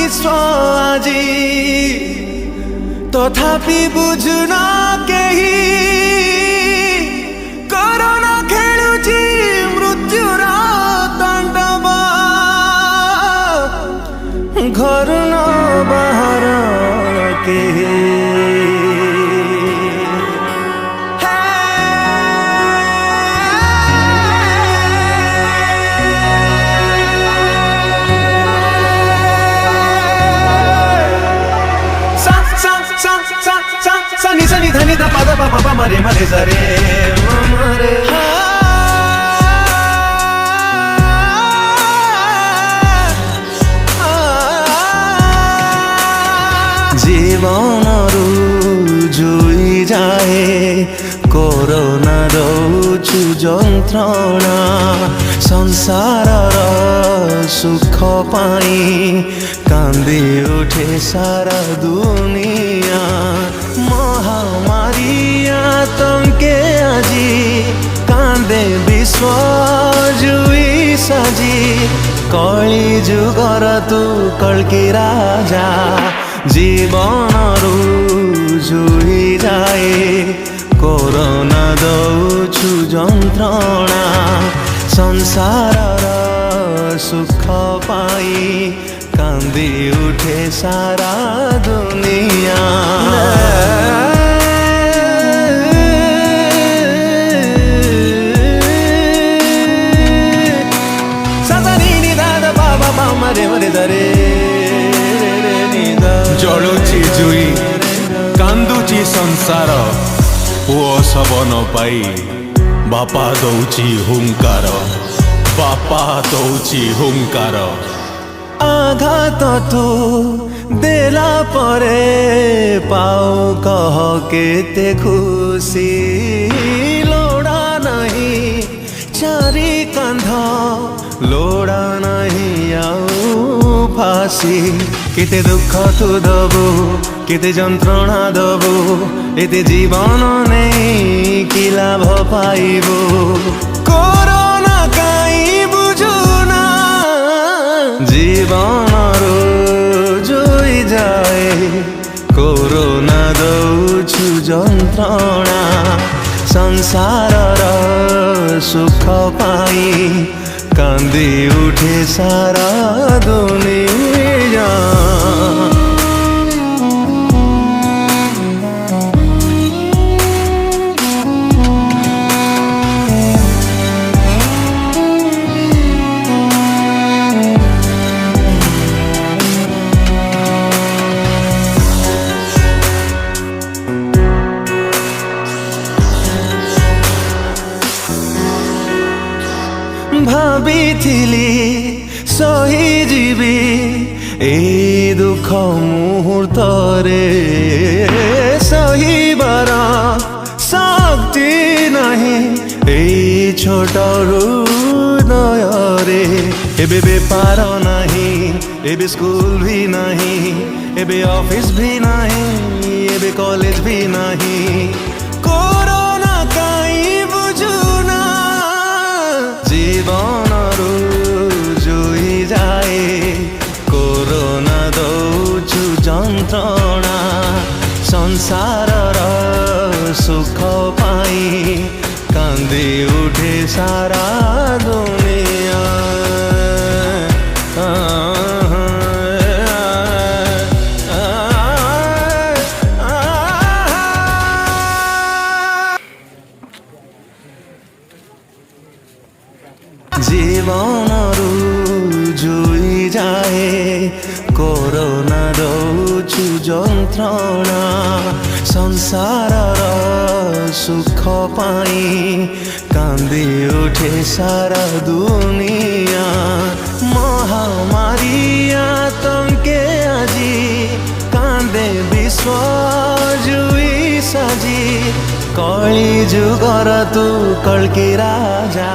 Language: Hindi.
विश्व आजी तथापि बुझुना केही कोरोना खेलुची मृत्युर ताण्डव घर न बाहर केही सनी सनी धनी ध पद प प मरे मरे सरे मरे जीवनरू जुई जाए कोरोना दौछु जंत्रणा संसारर सुख पाई कांदी उठे सारा दुनिया महामारी आतंके आजी कांदे विश्व जुई साजी कली जुगर तू कल्की राजा जीवनरू जुई जाए कोरोना दौछु जंत्रणा संसारर सुख पाई कांदी उठे सारा दुनिया मरे मरे दरे जलुची जुई कांदुची संसार पुओ सबन पाई बापा दौची हुंकार बापा दौची हुंकार आघात तू देला परे पाऊ कह केते खुशी लोड़ा नहीं चारी कांध लोड़ा नहीं आउ फासी केते दुख तू दबु केते जंत्रणा दबु एते जीवन नहीं कि लाभ पाइबु कोरोना काई बुझुना जीवनरू जुई जाए कोरोना दौछु जंत्रणा संसारर सुख पाई कांदी उठे सारा दुनिया भाविथिली सही जीवी ए दुख मुहूर्त रे सही बारा शक्ति नहीं ए छोट हृदय रे एबे बेपार नहीं एबे स्कूल भी नहीं एबे ऑफिस भी नहीं एबे कॉलेज भी नहीं कोरोना काई बुझुना जीवनरू जुई जाए कोरोना दौछु जंत्रणा संसारर सुख पाई कांदी उठे सारा दुनिया जीवनरू जुई जाए कोरोना दौछु जंत्रणा संसारर सुख पाई कांदी उठे सारा दुनिया महामारी आतंके आजी कांदे विश्व जुई साजी कली जुगर तू कल्की राजा।